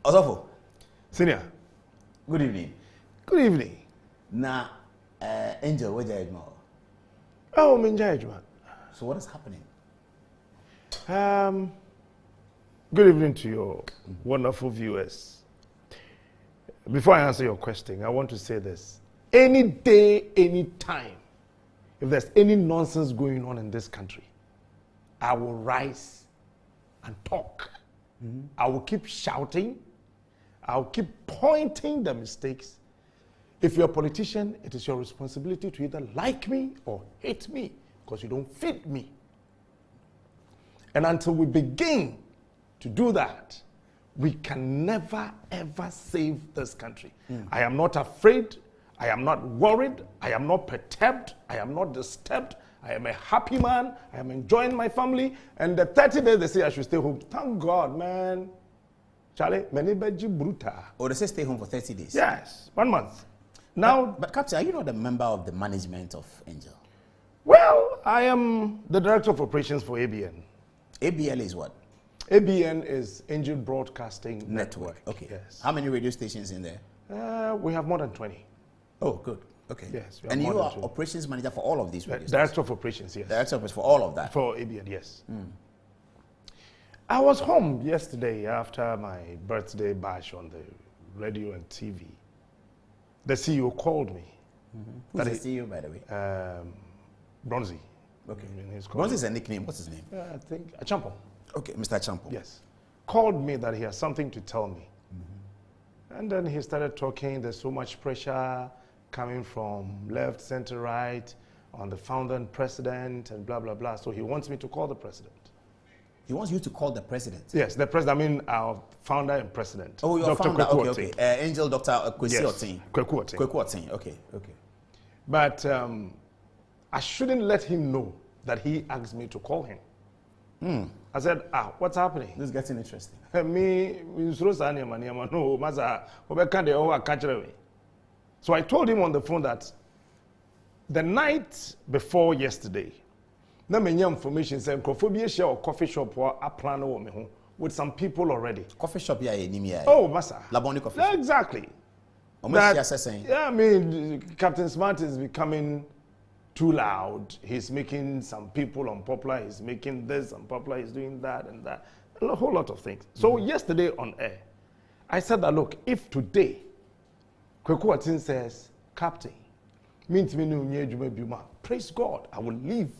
Osofo. Senior. Good evening. Good evening. Na Angel, where are you? Oh, Minjai. So what is happening? Good evening to your wonderful viewers. Before I answer your question, I want to say this. Any day, any time, if there's any nonsense going on in this country, I will rise and talk. I will keep shouting. I'll keep pointing the mistakes. If you're a politician, it is your responsibility to either like me or hate me because you don't fit me. And until we begin to do that, we can never, ever save this country. I am not afraid. I am not worried. I am not perturbed. I am not disturbed. I am a happy man. I am enjoying my family. And the 30 days they say I should stay home. Thank God, man. Charlie, many beji bruta. Or they say stay home for 30 days? Yes, 1 month. Now, but Captain, are you not a member of the management of Angel? Well, I am the director of operations for ABN. ABL is what? ABN is Angel Broadcasting Network. Okay. Yes. How many radio stations in there? We have more than 20. Oh, good. Okay. Yes. And you are operations manager for all of these radio stations? Director of operations, yes. Director of operations for all of that? For ABN, yes. I was home yesterday after my birthday bash on the radio and TV. The CEO called me. Who's the CEO, by the way? Bronzy. Okay. Bronzy is a nickname. What's his name? I think Champo. Okay, Mr. Champo. Yes. Called me that he has something to tell me. And then he started talking. There's so much pressure coming from left, center, right on the founder and president and blah, blah, blah. So he wants me to call the president. He wants you to call the president? Yes, the president, I mean our founder and president. Oh, your Dr. founder, Kweku okay. Oting. Angel Dr. Kwesi Oting. Kweku Oting. Kweku Oting, okay. But I shouldn't let him know that he asked me to call him. I said, what's happening? This is getting interesting. So I told him on the phone that the night before yesterday, na menya information saying Microphobia share or coffee shop or a plan with some people already. Coffee shop here, oh, massa. Laboni coffee shop. Exactly. Yeah, I mean, Captain Smart is becoming too loud. He's making some people unpopular. He's making this unpopular. He's doing that and that. A whole lot of things. So yesterday on air, I said that, look, if today, Kweku Oting says, Captain, means me no praise God, I will leave.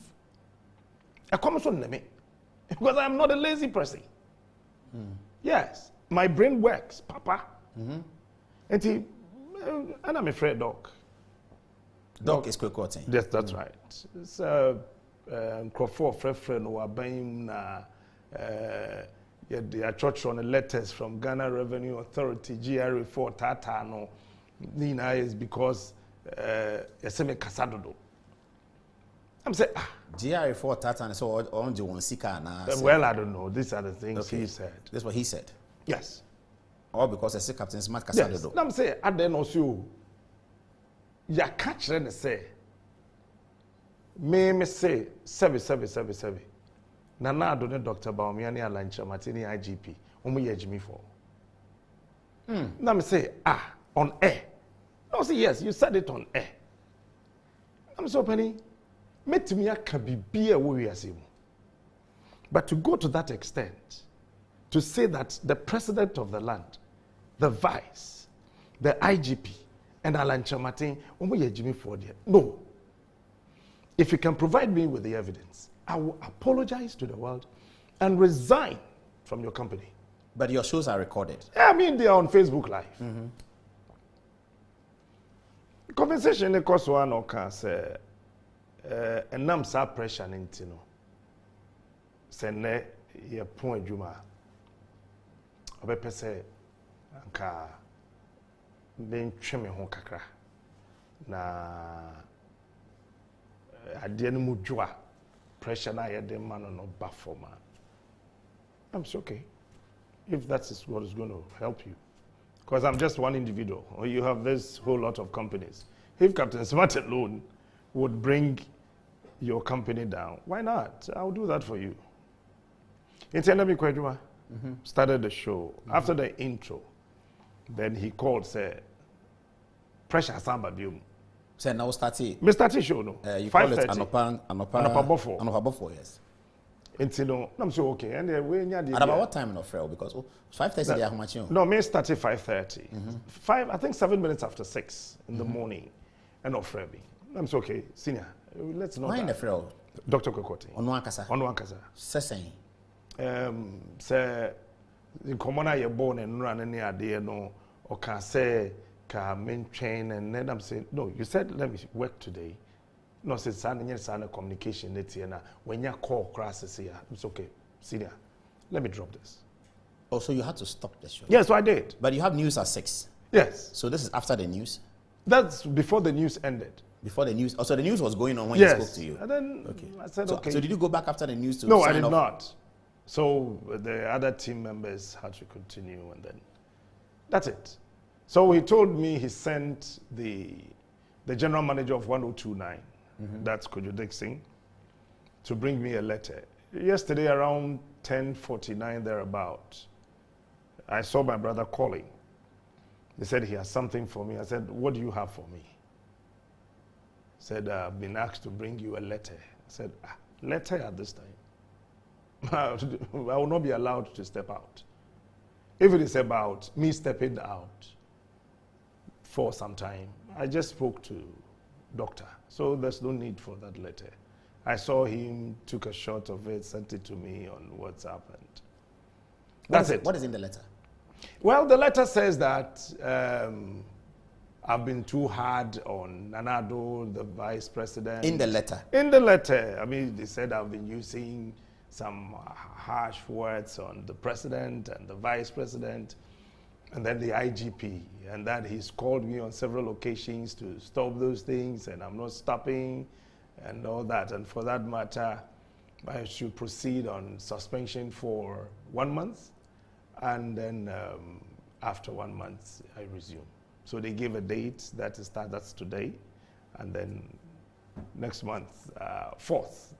I come on me because I'm not a lazy person. Yes, my brain works, Papa. And I'm afraid, Doc. Doc is Kweku Oting. Yes, that's right. It's Crawford, friend, who are buying the church on the letters from Ghana Revenue Authority, GRA4, Tata, no, Nina is because Yeseme Kasadodo. I'm saying, GRA4 Tata, so on the one sika na. Well, I don't know. These are the things he said. That's what he said. Yes. All because I say Captain Smart Kasadodo. Yes. I'm saying, I then also, ya catch and say, me say, seven. Nana Adone Dr. Baumiani Alancha Martini IGP. Omu Jimmy for. Now me say, on air. No, say yes, you said it on air. I'm so penny. Met me can be a warrior. But to go to that extent, to say that the president of the land, the vice, the IGP, and Alancha Martin, Omu Jimmy for there. No. If you can provide me with the evidence, I will apologize to the world and resign from your company. But your shows are recorded. I mean, they are on Facebook Live. Conversation, the course one or can say, and I'm so pressure into no. Send your point, Juma. Obepe say, anka being trimming hon kakra. Na adienu mujua. Pressure na yede man no bafoma. I'm so okay. If that is what is going to help you. Because I'm just one individual. Or you have this whole lot of companies. If Captain Smart alone would bring your company down, why not? I'll do that for you. Started the show. After the intro, Then he called, said, pressure samba biom. So now start it. Mr. T show no. You call it 5:30. Anopa Bofo, yes. And no, I'm so okay. And we At about what time in Ofrel? Because 5:30 they are how much? No, me started 5:30. 7 minutes after 6 in the morning. And Ofrel. I'm so okay, senior. Let's know. Why in the Ofrel? Dr. Kokoti. Onwankasa. Onwankasa. Seseng. Say in common I born and run any idea no or can say can main train and then I'm saying no, you said let me work today. No, said son communication it's here now. When you call crashes here, it's okay. Senior, let me drop this. Oh, so you had to stop the show? Yes, so I did. But you have news at 6. Yes. So this is after the news? That's before the news ended. Before the news? Oh, so the news was going on when Yes. he spoke to you? And then I said, So, okay. so did you go back after the news to No, I sign did off? not. So the other team members had to continue and then that's it. So he told me he sent the general manager of 1029, that's Kojo Dixon, to bring me a letter. Yesterday around 10:49 thereabout, I saw my brother calling. He said he has something for me. I said, what do you have for me? He said, I've been asked to bring you a letter. I said, letter at this time? I will not be allowed to step out. If it is about me stepping out for some time, I just spoke to doctor. So there's no need for that letter. I saw him, took a shot of it, sent it to me on WhatsApp, and that's it. What is in the letter? Well, the letter says that I've been too hard on Nanado, the vice president. In the letter? In the letter. I mean, they said I've been using some harsh words on the president and the vice president and then the IGP, and that he's called me on several occasions to stop those things and I'm not stopping and all that. And for that matter, I should proceed on suspension for 1 month and then after 1 month I resume. So they gave a date that's today, and then next month, 4th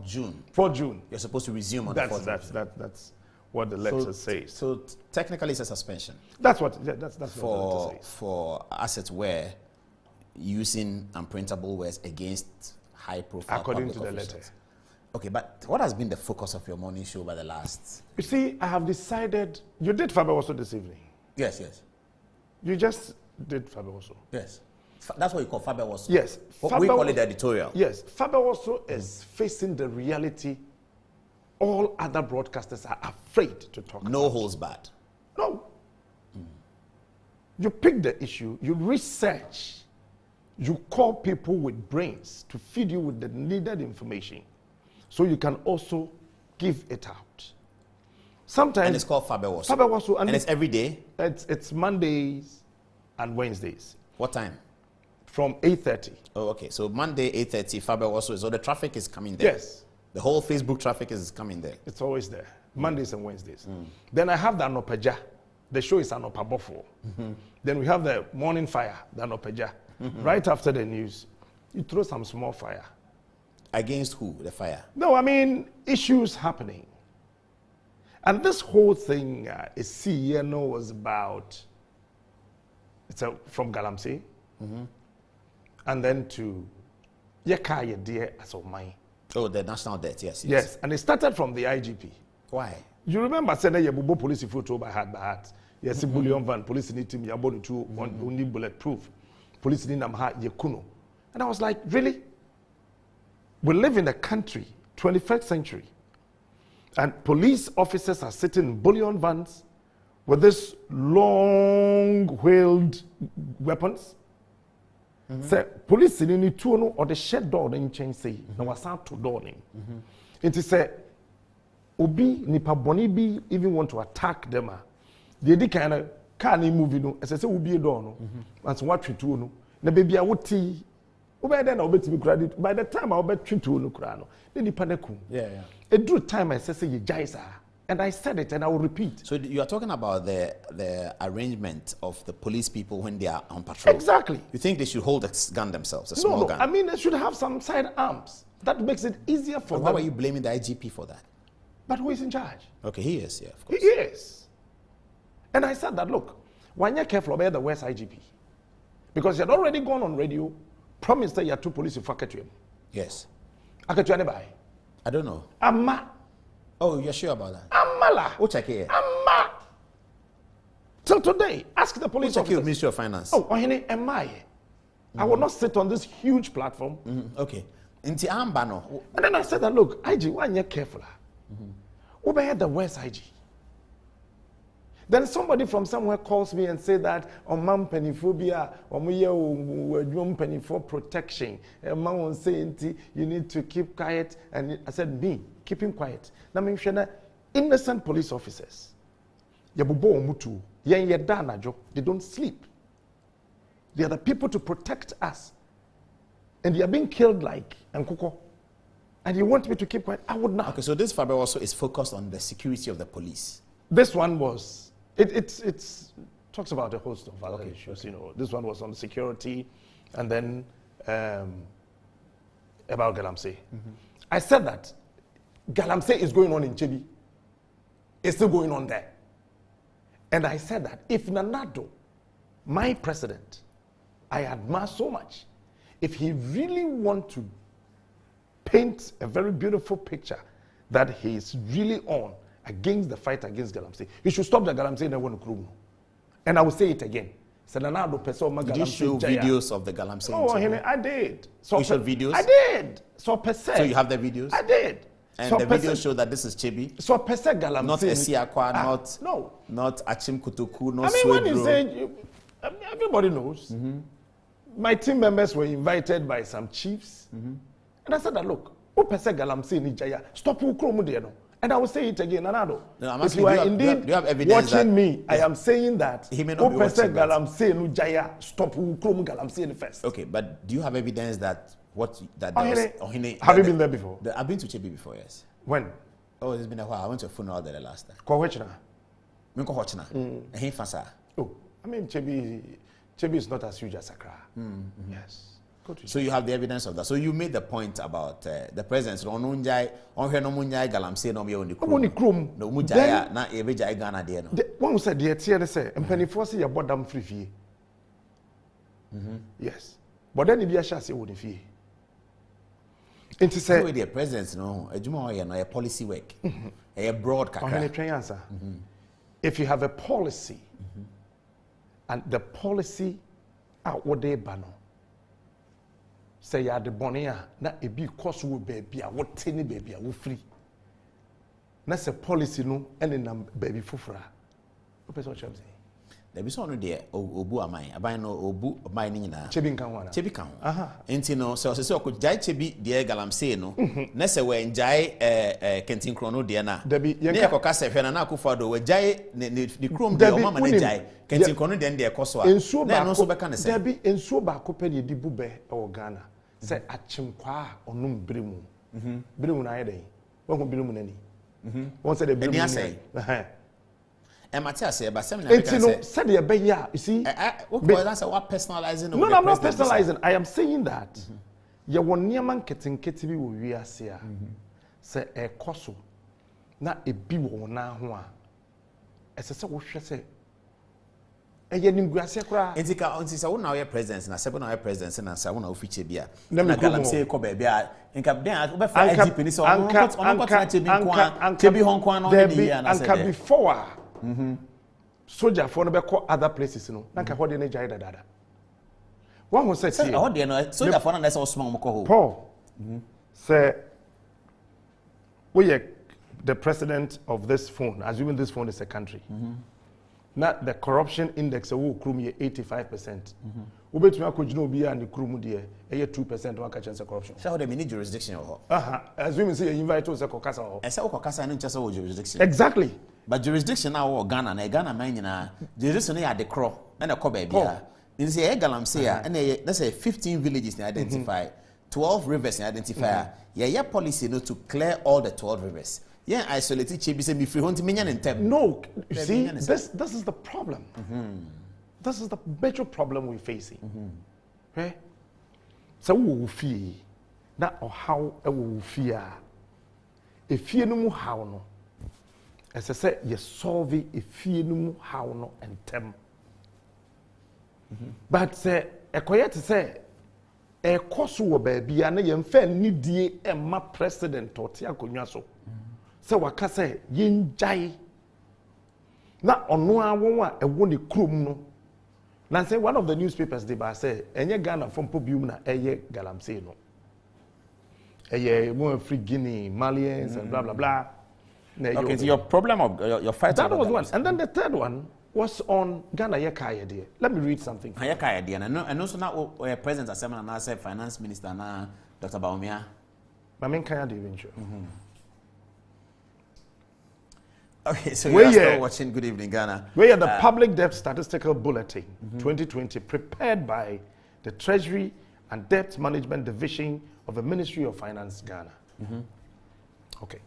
June. 4th June. You're supposed to resume on the 4th of June. That's what the letter says. So technically it's a suspension. That's what the letter says. For assets where using unprintable words against high profile according public to the officials. letter. Okay, but what has been the focus of your morning show by the last? You see, I have decided. You did Faber also this evening. Yes, yes. You just did Faber also. Yes. That's what you call Faber also. Yes. We call it the editorial. Yes. Faber also is facing the reality all other broadcasters are afraid to talk about. No holds barred. No. You pick the issue, you research, you call people with brains to feed you with the needed information so you can also give it out. Sometimes. And it's called Faber also. Faber also. And it's every day? It's Mondays and Wednesdays. What time? From 8:30. Oh, okay. So Monday, 8:30, Faber also. So the traffic is coming there? Yes. The whole Facebook traffic is coming there? It's always there. Mondays and Wednesdays. Then I have the Anopeja. The show is Anopa Bofo. Then we have the Morning Fire, the Anopeja. Right after the news, you throw some small fire. Against who, the fire? No, I mean, issues happening. And this whole thing is CNO was about, from Galamsey, and then to Yekaya Dear as of mine. Oh, the national debt, yes. Yes, and it started from the IGP. Why? You remember saying that you police photo by heart. Yes, bullion van, police need team, you're born to only bulletproof. Police need them you kuno. And I was like, really? We live in a country, 21st century, and police officers are sitting in bullion vans with this long-wheeled weapons. Say police in any two or the shed door in change say no was out to door name. It is say obi nipa boni bi even want to attack them. They di kind of car ni movie no as I say obi a door no and so what to no na baby a woti obi then obetimi credit by the time I obet to no kra no the nipa na kum. Yeah. It drew time I say you jaisa. And I said it and I will repeat. So you are talking about the arrangement of the police people when they are on patrol. Exactly. You think they should hold a gun themselves, a small gun? I mean, they should have some sidearms. That makes it easier for them. Why were you blaming the IGP for that? But who is in charge? Okay, he is, yeah, of course. He is. And I said that, look, When you're careful about the West IGP, because he had already gone on radio, promised that you had 2 police in Fakatuem. Yes. Akatuane. I don't know. Amma. Oh, you're sure about that? Amala. We'll check it. Amma. Till today, ask the police We'll check it with officers. Ministry of Finance. Oh, am I? I will not sit on this huge platform. Okay. Inti ambano. And then I said that, look, IG, why are you careful? Who had the West IG? Then somebody from somewhere calls me and say that on man peniphobia, or penny for protection. A man will say you need to keep quiet. And I said, me, keeping quiet. Now I'm sure innocent police officers. Yabubo mutu, they don't sleep. They are the people to protect us. And they are being killed like Nkoko. And you want me to keep quiet? I would not. Okay, so this Faber also is focused on the security of the police. This one was, it's talks about a host of other issues. You know, this one was on security, and then about Galamsey. I said that Galamsey is going on in Chebi. It's still going on there. And I said that if Nanado, my president, I admire so much, if he really want to paint a very beautiful picture that he is really on against the fight against Galamsey, he should stop the Galamsey and want to Krumu. And I will say it again. Did you show videos of the Galamsey? Oh, I did. So you showed videos? I did. So per se. So you have the videos? I did. And so the videos show that this is Chebi? So per se Galamsey. Not Esiakwa, not Achim Kutuku, not Swedro. When you say, everybody knows. My team members were invited by some chiefs. And I said that, look, Galamsey ni Jaya, stop Ukromu. And I will say it again, Nanado. No, if you are indeed watching me, I am saying that he may not be watching Galamsey no Jaya, stop Ukromu Galamsey first. Okay, but do you have evidence that have you been there before? I've been to Chebi before, yes. When? Oh, it's been a while. I went to a funeral there last time. Kohechna. Oh, I mean, Chebi is not as huge as Accra. Yes. So you have the evidence of that. So you made the point about the presence. When said the free. Yes. But then if you say would fee. It's a presence, no, a policy work, a broad answer. If you have a policy and the policy out what they ban, say you are the bonia, not a big cost will be a what tiny baby, I will free. That's a policy, no, and then baby fufra. What I'm saying? There be so no there obu amai aban no obu mining na Chebi kan enti no so could jai Chebi there Galamsey no na se we njai kentin krono there na na ko kase hwe na akufo do we jai the chrome there o mama na jai kentin krono there dey koso a na no so be kan se Debi ensuo ba ko pe de di bube e wo Ghana se achimkwa onum bremu bremu na yeden wo ko bremu na ni won say the bremu Matthias, but said you see, what personalizing? No, I'm not personalizing. I am saying that you want Niaman Ketibi will we are say a coso, not a bibo na hoa. As a so say a yenim gracia cry. Intica on this own our presence and a 7 hour presence and a 7 hour feature beer. Never Galamsey Kobe, and Captain, and before. Soldier for no call other places, no. Nanka what they jai dada. One who said, "Oh, dear, no, soldier for that's all small." Paul, say, we are the president of this phone, assuming this phone is a country. Not the corruption index of Krumi 85%. Ubetuma kujino biya and the Krumu dear, 2% one catch corruption. So they need jurisdiction. Assuming say you invite us a Kokasa. And so Kokasa and just jurisdiction. Exactly. But jurisdiction now or Ghana, and Ghana man, jurisdiction at the crow and a Kobe. In the Galamsey, and let's say 15 villages identify, 12 rivers identify. Yeah, policy no to clear all the 12 rivers. Yeah, isolated Chebi and be free hunting minion and tem. No, you see, this is the problem. This is the major problem we're facing. Okay? So we will fear, not or how we will fear. If you know how no. As I said, you solve it if you know how no and tem. But say ekoye te say e koso wo ba bia na ye mfa nidie e ma president ote akonwa so say waka say yenjai na ono awon a ewo ne krom no na say one of the newspapers they ba say enye Ghana from pobium na eye galamsey no eye mo free Guinea Malians and blah blah blah. Okay, so your problem of your fight. That was one, and then the third one was on Ghana Yekaya Day. Let me read something. Yekaya Day, and also now President Assembly and I said Finance Minister na Dr. Baumia. Mamin Kaya Day, venture. Okay, so you're still watching Good Evening Ghana. We are the Public Debt Statistical Bulletin 2020, prepared by the Treasury and Debt Management Division of the Ministry of Finance, Ghana. Okay.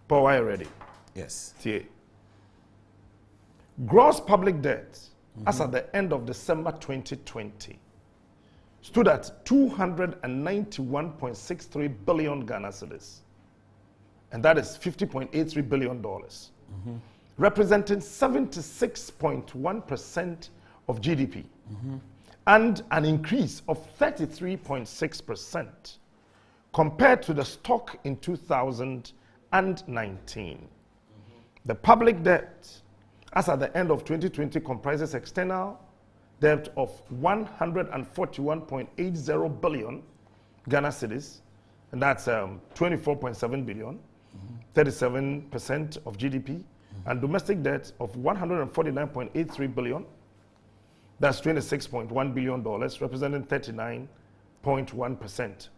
Paul, are you ready? Yes. Gross public debt as at the end of December 2020 stood at 291.63 billion Ghana cedis. And that is $50.83 billion, representing 76.1% of GDP, and an increase of 33.6% compared to the stock in 2019. The public debt, as at the end of 2020, comprises external debt of 141.80 billion Ghana cedis, and that's 24.7 billion, 37% of GDP, and domestic debt of 149.83 billion, that's $26.1 billion, representing 39.1%.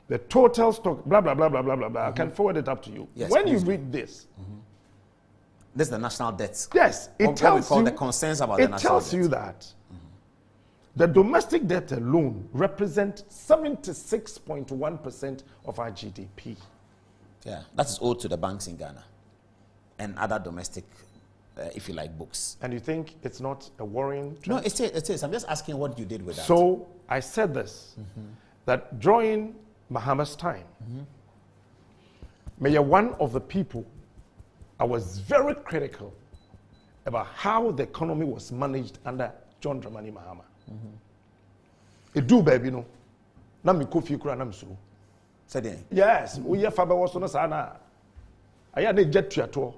The total stock, blah, blah, blah, blah, blah, blah, blah. I can forward it up to you. Yes, when you read this, this is the national debt. Yes, it tells you the concerns about the national debt. It tells you that the domestic debt alone represents 76.1% of our GDP. Yeah, that is owed to the banks in Ghana and other domestic, if you like, books. And you think it's not a worrying trend? No, it is. I'm just asking what you did with that. So I said this, that during Mahama's time, Mayor, one of the people, I was very critical about how the economy was managed under John Dramani Mahama. It do, baby, no. Na mi kofi kura na msuru. Yes, we have Faber was on a sana. I had a jet to a tour.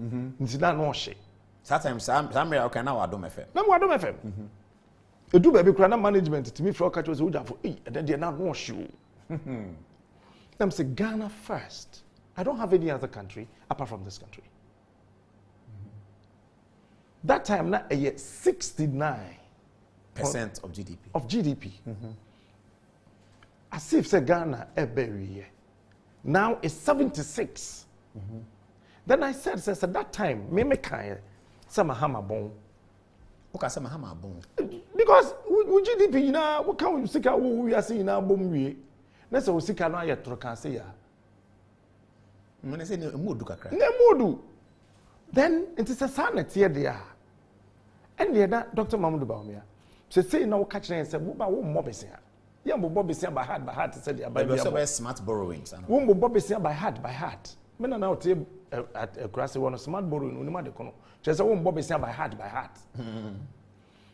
Ntina no she. Sometimes some okay now I do my FM. No, I do my FM. It do, baby, crana management to me for catch was for and then they're not no shoe. I'm saying Ghana first. I don't have any other country apart from this country. That time, now, 69% of GDP. Of GDP. As if say Ghana every year. Now it's 76. Then I said, at that time, me kaya some Mahama bon. Okay, some Mahama bon. Because with GDP, you know, what can we see? We are seeing now bomb we. Let's say we see can I can say ya. When I say no modu kakra. No modu. Then it is a sanity there. And the other Dr. Mahmoud Baumia. Say now catch and say, "What mob is here?" Yeah, Bob is here by heart. Said the about smart borrowings. Wombo Bob is here by heart. Men are now at a grassy one of smart borrowing. No matter kono. Just a Bob is here by heart.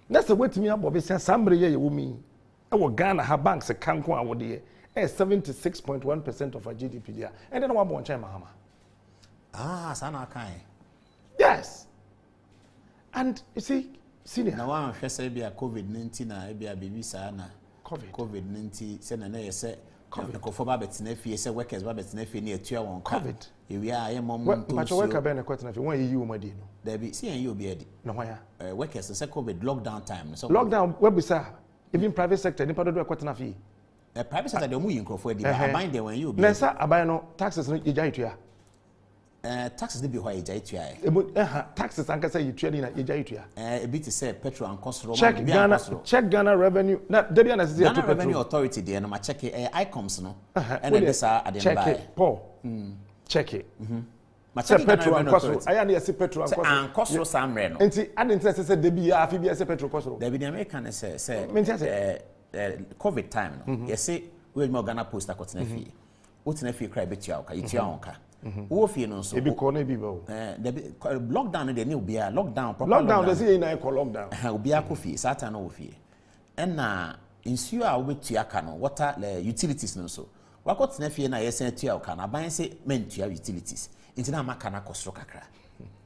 That's the way to me. Bob is here. Somebody here, you mean? Our Ghana, her banks, a Kanko, our dear, 76.1% of our GDP there. And then one more China Mahama. Ah, Sana Kai. Yes. And you see, senior. Now I'm sure say be a COVID-19 be a baby sana. COVID-19 say na na say COVID ko for ba betina fie say workers ba betina fie na etua won COVID. We are a mom to. But your worker be na kwetena fie won yi umadi no. There be see you be edi. No why? Workers say COVID lockdown time. So lockdown we be say even private sector nipa do kwetena fie. Private sector dey mu yin crofo edi ba aban dey when you be. Na say aban no taxes no ija itua. Taxes dey be why ija itua. Taxes anka say itua ni na ija itua. A bit say petrol and cost road. Check Ghana revenue. Na Debbie na say Ghana revenue authority dey na ma check ICOMS no. And this are at the check it, Paul. Check it. Ma check petrol and cost road. Aya na say petrol and cost road samre no. Enti adin say Debbie afi bi say petrol cost road. Debbie the American say COVID time no. You say we Ghana post akotena fie. Wotena fie cry betua oka itua onka. wo fie no so e bi ko na bi ba o lockdown de ne obia lockdown proper lockdown dey say na lockdown obia ko fie satan no wo fie na nsuo a wo betua ka no water utilities no so wakotena fie na yesen tua ka na ban se mentua utilities ntina maka na kosoro kakra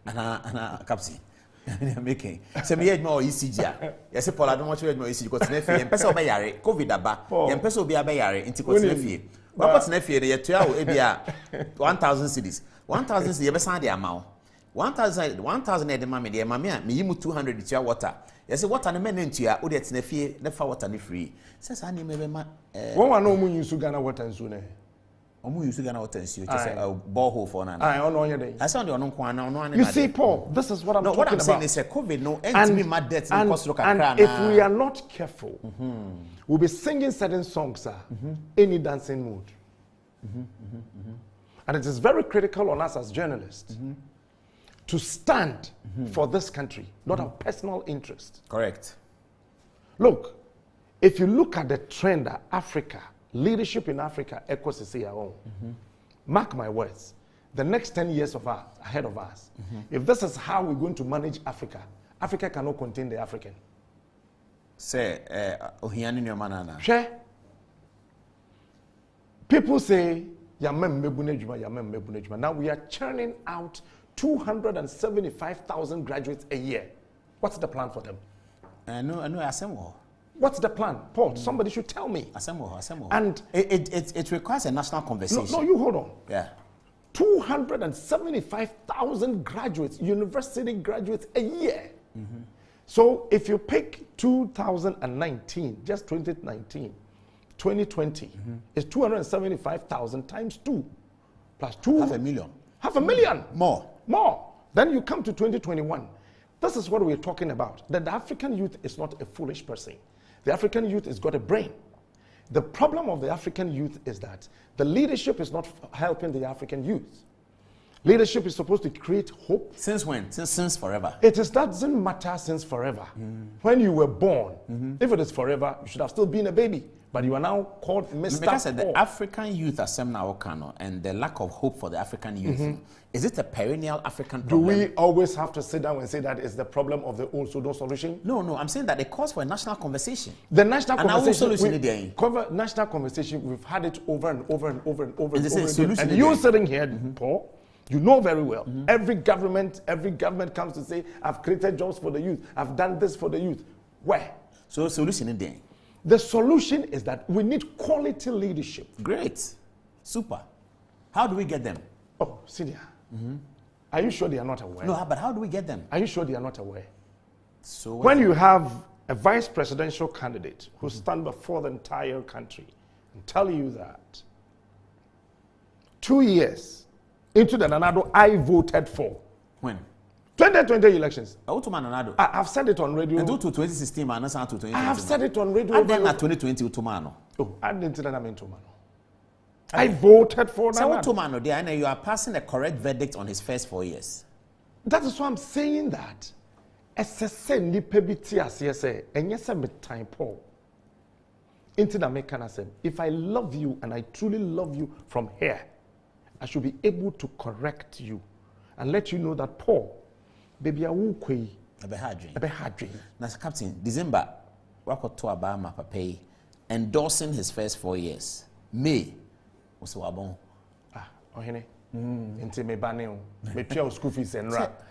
ana captain making se me yedma o ECG a yesi Paul Adom watch yedma o ECG ko tena fie mpese oba yare covid aba mpese obi aba yare nti ko tena fie wakotena fie ne yetua o ebia 1000 cedis 1000 cedis yebesan de ama 1000 ede ma me de ma me a me yimu 200 tua water yesi water no men ntua o de tena fie ne fa water ne free se sa ne mebe ma won wa no mu use Ghana water nsu ne omu use Ghana water nsu just a borehole for na ono onye dey I sound ono kwa na ono you see Paul this is what I'm talking about. What I'm saying is a COVID no entity my debt and cost look and if we are not careful we'll be singing certain songs any dancing mood and it is very critical on us as journalists to stand for this country, not our personal interest. Correct. Look, if you look at the trend that Africa, leadership in Africa, echoes is our own. Mark my words, the next 10 years ahead of us, if this is how we're going to manage Africa, Africa cannot contain the African. Say, people say, now we are churning out 275,000 graduates a year. What's the plan for them? No, what's the plan? Paul, somebody should tell me. And it requires a national conversation. No, you hold on. Yeah. 275,000 graduates, university graduates a year. So if you pick 2019, just 2019, 2020, it's 275,000 times 2 plus 2. 500,000. 500,000. More. Then you come to 2021. This is what we're talking about. That the African youth is not a foolish person. The African youth has got a brain. The problem of the African youth is that the leadership is not helping the African youth. Leadership is supposed to create hope. Since when? Since forever. Doesn't matter since forever. When you were born, if it is forever, you should have still been a baby. But you are now called Mr. Because the African youth and the lack of hope for the African youth, is it a perennial African problem? Do we always have to sit down and say that is the problem of the old pseudo solution? No, I'm saying that it calls for a national conversation. The national national conversation, we've had it over and over and over and over and over. And you're sitting here, Paul, you know very well. Every government comes to say, I've created jobs for the youth, I've done this for the youth. Where? So the solution is there. The solution is that we need quality leadership. Great. Super. How do we get them? Oh, Sydia. Are you sure they are not aware? No, but how do we get them? Are you sure they are not aware? So when you have a vice presidential candidate who stand before the entire country and tell you that 2 years into the Nanado I voted for. When? 2020 elections. I've said it on radio. And to 2016, man, to 2020. I have said it on radio. And then 2020 Utumano. Oh, I didn't know Utumano. I voted for that. So Utumano, there, you are passing a correct verdict on his first 4 years. That is why I'm saying that. SSN ni pebiti asiyese. Enyese me time Paul. Into the mechanism. If I love you and I truly love you from here, I should be able to correct you and let you know that Paul. Baby, I will quay. A hard dream. Now, Captain, December, wako to Obama pay endorsing his first 4 years. May was wabon. Ohene. Into me banning me tell school fees and rap.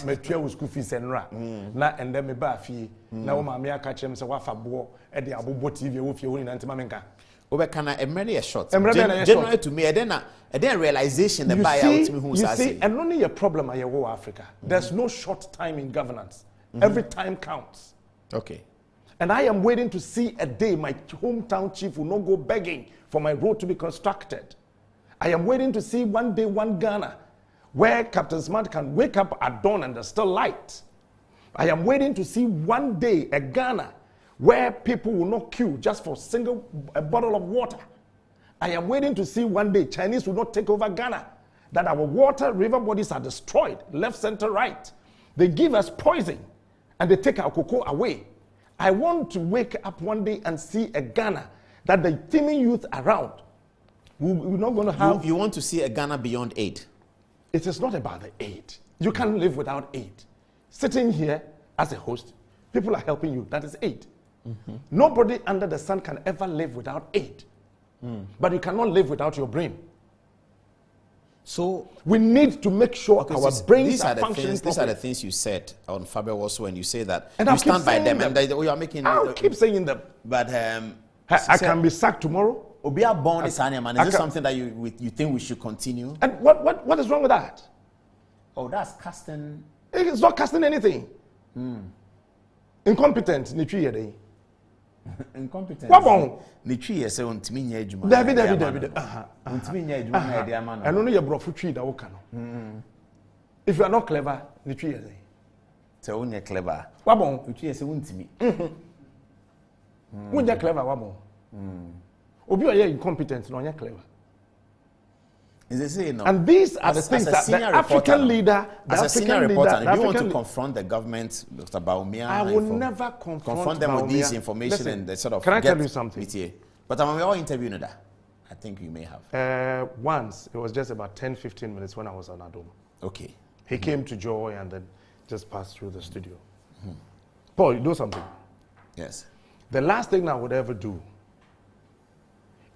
Me tell school fees and rap. Na and then me baffy. Now, my mere catch him so wafa bo at the Abu TV with your own antimamenka. Over can I marry a shot? Generally to me, then realization the buyout me who you see, and only a problem I go Africa. There's no short time in governance. Every time counts. Okay. And I am waiting to see a day my hometown chief will not go begging for my road to be constructed. I am waiting to see one day one Ghana where Captain Smart can wake up at dawn and there's still light. I am waiting to see one day a Ghana where people will not queue just for a bottle of water. I am waiting to see one day Chinese will not take over Ghana, that our water river bodies are destroyed, left, center, right. They give us poison and they take our cocoa away. I want to wake up one day and see a Ghana that the teeming youth around We're not going to have... You want to see a Ghana beyond aid? It is not about the aid. You can't live without aid. Sitting here as a host, people are helping you. That is aid. Nobody under the sun can ever live without aid. But you cannot live without your brain. So we need to make sure our brains are functioning these are the things you said on Fabio also when you say that and you stand by them and you are making... I'll keep saying them. But I can be sacked tomorrow. Obia born is man. Is this something that you think we should continue? And what is wrong with that? Oh, that's casting... It's not casting anything. Incompetent, incompetent. What wrong? Nichi say ontimi nya adwuma. David. Ontimi nya adwuma na dey ama no. I don't know your brofu tree that woka no. If you are not clever, nichi say. Say onye clever. What wrong? Nichi say ontimi. Onye clever what wrong? Obi oye incompetent no onye clever. Is they say no. And these are the things that the African leader, as a senior reporter, if you want to confront the government, Dr. Baumia, I will never confront them Baumia with this information. Listen, and they sort of can I tell you something? PTA. But I'm all interviewing that. I think you may have. Once, it was just about 10-15 minutes when I was on Adom. Okay. He came to Joy and then just passed through the studio. Paul, you do something. Yes. The last thing I would ever do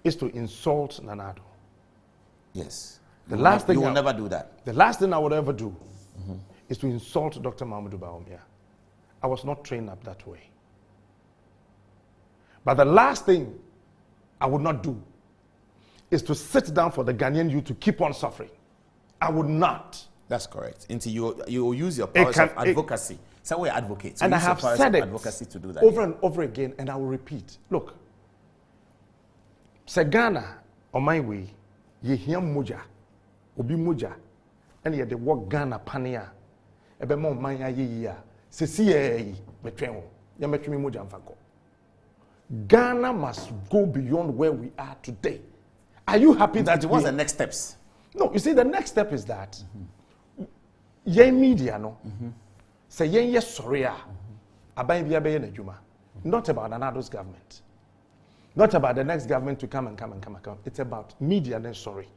is to insult Nana Addo. Yes. The last thing you will never do that. The last thing I would ever do is to insult Dr. Mahamudu Bawumia. I was not trained up that way. But the last thing I would not do is to sit down for the Ghanaian youth to keep on suffering. I would not. That's correct. Until you use your powers of advocacy. So we're advocates. And I have said it advocacy to do that over and over again, and I will repeat. Look, say Ghana on my way, ye hear moja, obi moja, and ye de work Ghana pania, ebe mo manya ye ya, se si ye metwenwo, ya metwemi moja mfako. Ghana must go beyond where we are today. Are you happy that what's the next steps? No, you see, the next step is that ye media no. Say yes, sorry, not about another's government, not about the next government to come. It's about media then sorry.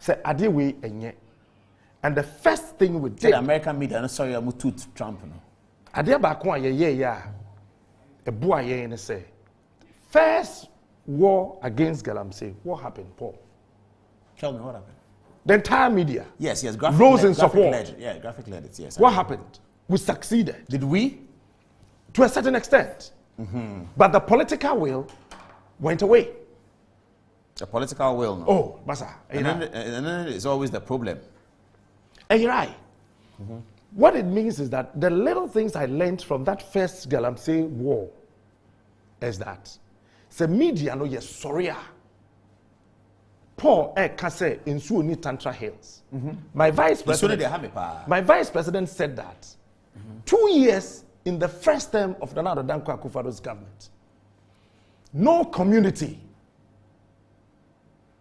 Say adiwe enye, and the first thing we did. The American media no sorry I'm to Trump no. Adia bakwa ya. A boy ye say. First war against Galamsey. What happened, Paul? Tell me what happened. The entire media. Yes, graphic rose in support. Graphic led it, yes. What happened? We succeeded. Did we? To a certain extent. But the political will went away. The political will, no. Oh, Basa. And then it's always the problem. And you're right. What it means is that the little things I learned from that first Galamsey war is that the media no yes sorry. Paul Kase in Suoni Tantra Hills. My vice president said that 2 years in the first term of Nana Addo Dankwa Akufo-Addo's government, no community,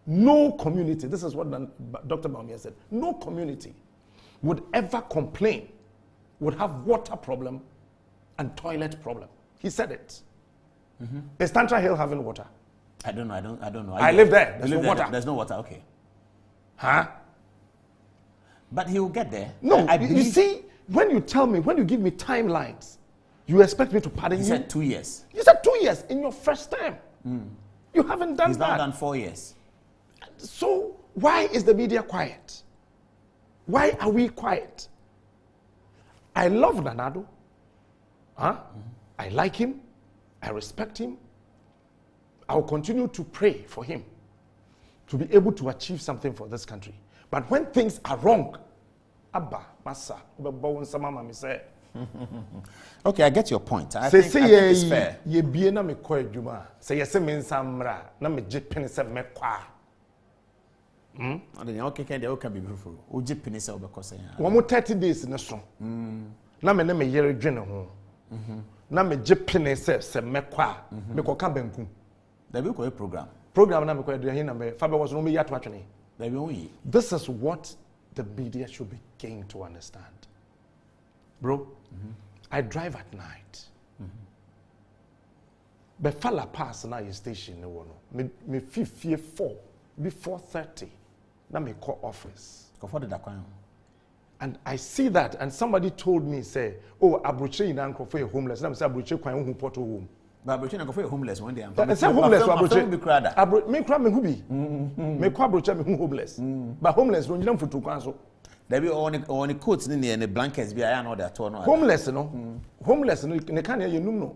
this is what Dr. Bawumia said, no community would ever complain, would have water problem and toilet problem. He said it. Is Tantra Hill having water? I don't know. I live there. There's no water. There's no water, okay. Huh? But he will get there. No, you see, when you give me timelines, you expect me to pardon you. He said 2 years. You said 2 years in your first term. You haven't done that. He's now done 4 years. So why is the media quiet? Why are we quiet? I love Nana Addo. I like him. I respect him. I will continue to pray for him to be able to achieve something for this country. But when things are wrong, Abba, Massa, okay, I get your point. I think it's fair. Ye be na me kwa adwuma. Say yese me nsamra na me je pene se me kwa. And then okay can be beautiful. O je pene se obekọ se ya. Wo mo 30 days ne so. Na me yere dwene ho. Na me je pene se me kwa. Me ko ka banku. There will be a program. Program na me kwa hin na me Fabio was no me yato atwene. There will be. This is what the media should begin to understand. Bro, I drive at night. Be fala pass na your station no no. Me fifie 4 before 30. Na me call office. Go for the dakwan. And I see that, and somebody told me, say, oh, Abroche in Uncle for homeless. And I'm saying, Abroche, quite home, port home. But Abroche, I go for homeless one day. I'm saying homeless, Abroche. Me cry me hubi. Me cry Abroche me homeless. But homeless, don't you know for two council? There be only coats in the blankets, be I know that torn. Homeless, no? Homeless, no? You can't hear you no.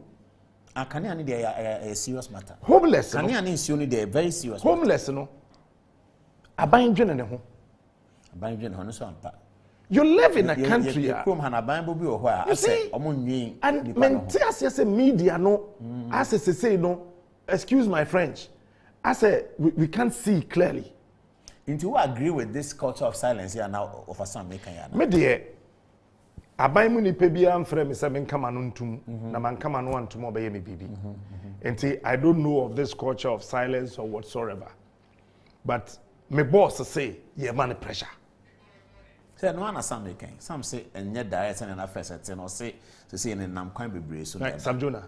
I can't need a serious matter. Homeless, no? Can't need a very serious. Homeless, no? I buy in home. I buy in general, so you live in a country. You see, and as media no, as I say no, excuse my French, I say we can't see clearly. Into you agree with this culture of silence here now of some making ya. Me dear, abai mu ni pebia amfre me se men kama no ntum na man kama no antum obeye me bibi. Enti I don't know of this culture of silence or whatsoever. But my boss say, yeah man pressure. Say no ana some making. Some say enye direct and na first say no say in nam kwan bebre so. Sam Jonah.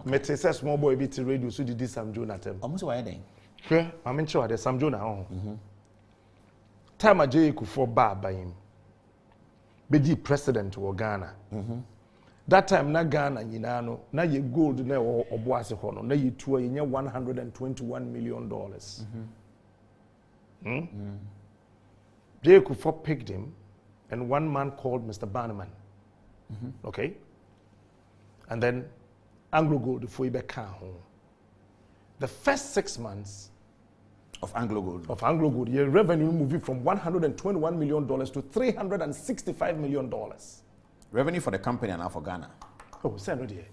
Me te say small boy bi ti radio so didi Sam Jonah tem. Almost why then? Hwe, ma me nche wa de Sam Jonah ho. Time a J Kufuor ba bayim. Be president of Ghana. That time na Ghana nyina no na ye gold na oboase ho no na ye tuo ye $121 million. J Kufuor picked him and one man called Mr. Bannerman. Okay? And then Anglo Gold for Ibeka home. The first 6 months of Anglo Gold, your revenue moving from $121 million to $365 million. Revenue for the company and now for Ghana. Oh, say no dear.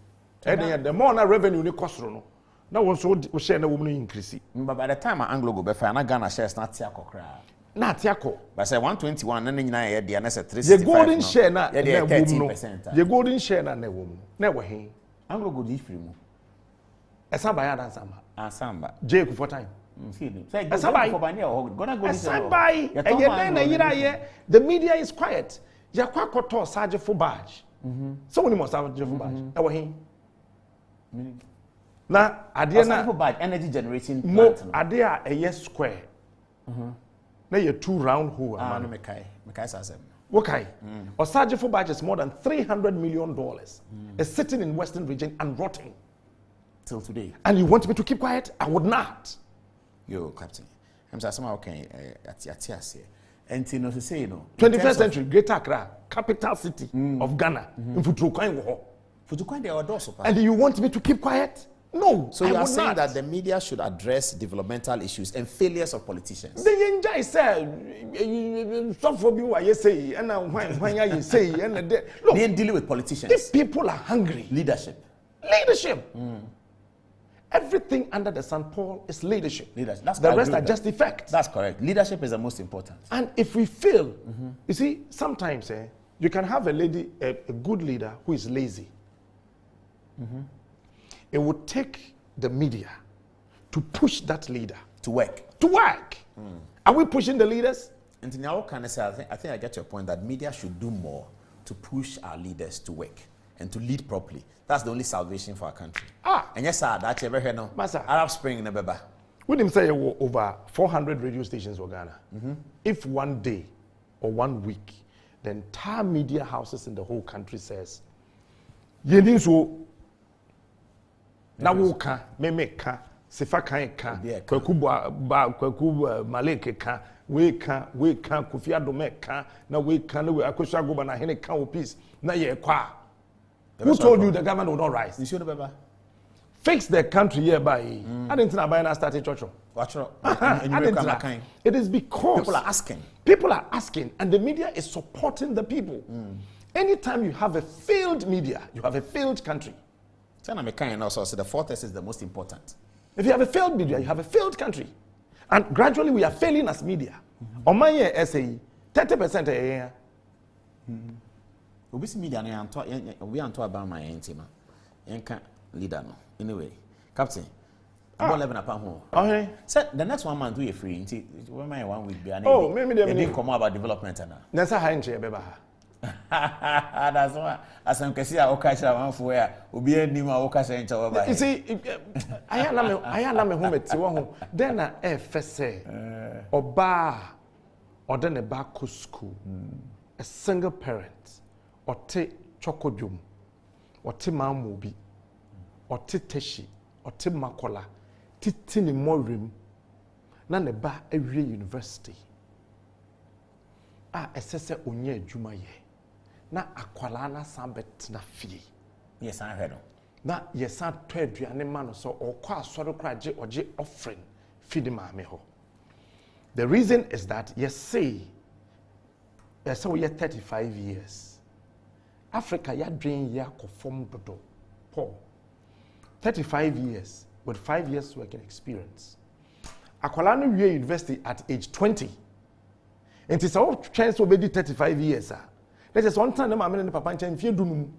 And the more na revenue ni cost no. Now also we share na woman increase. But by the time Anglo Gold be fair, na Ghana shares not tiako kra. Na tiako. But say 121 na nyina ye de na say 365. The golden share na 13%. The golden share na woman. Na we he. Anglo Gold is free mu. Esa ba ya dan samba. Asamba. J Kufuor time. The media is quiet. Yakwakoto Serge for badge. So many must have for badge. Now, Adena for badge energy generating plant. Adea a yes square. Now you're 2 round hole. Mekai Sasem. Okay. Or Serge for badge is more than $300 million. It's sitting in Western region and rotting till today. And you want me to keep quiet? I would not. Yo, Captain. I'm saying somehow okay. Atias here. And you know to say 21st century, Greater Accra, capital city of Ghana. In Futukwai they are also. And you want me to keep quiet? No. So you are saying that the media should address developmental issues and failures of politicians. The enjoy say some for you I say and when you say and look, they dealing with politicians. These people are hungry. Leadership. Everything under the sun, Paul, is leadership. That's the rest are just effects. That's correct. Leadership is the most important. And if we fail, you see, sometimes you can have a good leader who is lazy. It would take the media to push that leader to work. Are we pushing the leaders? And now, can I say, I think I get your point that media should do more to push our leaders to work and to lead properly. That's the only salvation for our country. And yes, sir, that's ever heard no. Arab Spring in Abeba. We didn't say over 400 radio stations in Ghana. If one day or 1 week, the entire media houses in the whole country says, "Yeniso na woka memeka sifa kan ka kwaku maleke ka we ka Kofi Adome ka na we ka na we Akosua Agoba na hene ka peace na ye kwa." Who told you the government will not rise? Fix the country hereby. I didn't know about started church. It is because people are asking, and the media is supporting the people. Anytime you have a failed media, you have a failed country. So the fourth test is the most important. If you have a failed media, you have a failed country. And gradually we are failing as media. On my essay, 30% a year. Obisi media we anto about my intima. Yenka leader no. Anyway, Captain. About 11 upon home. Okay. Said the next 1 month we free. When my 1 week be. Oh, maybe they didn't come about development and Nasa high chair beba. That's why as I'm kasi a okasha one for where obi anim a okasha ncha wa ba. You see, I am home at one. Then I first say, Oba or then a back school, a single parent, or te chokodum, or te mamubi, or te teshi, or te makola, titini morim, none a ba every university. Essese onye adwuma ye na akwala na sambet na fie Yes, I heard. na yesan to aduane ma no so okọ asọre kra je oje offering feed maame ho. The reason is that we say 35 years Africa ya dream ya conform dodo Paul 35 years with 5 years working experience. Akwala no wie university at age 20. And it's all chance to be 35 years. That is one time I'm in Papa and 15.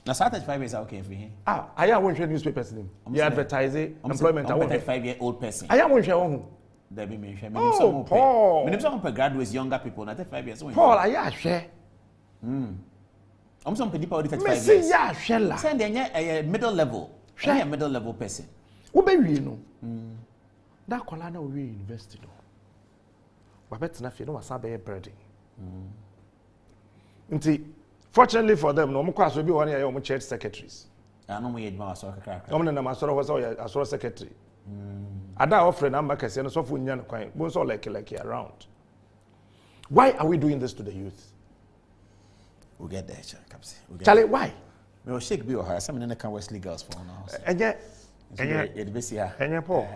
Now, 35 years are okay for him. I am one newspapers. You advertise employment. I'm a 35-year-old person. I am one share. There be me share. Oh, Paul. Many some graduates, younger people, not 35 years. Paul, I share. I'm some people 35 years. Yeah, share. Send a middle level. Share a middle level person. Who be you know? That Kolana we university no. But na fie no wasa be burden. Nti fortunately for them no mo kwa so bi won ya mo church secretaries. No mo yedma so kakra. No na ma so was asoro secretary. Ada offering am makase no so fu nya no kwan. Bo so like around. Why are we doing this to the youth? We'll get there, Capsi. Charlie, why? Me o shake bi o ha, some na can Wesley girls for now. Enye Paul.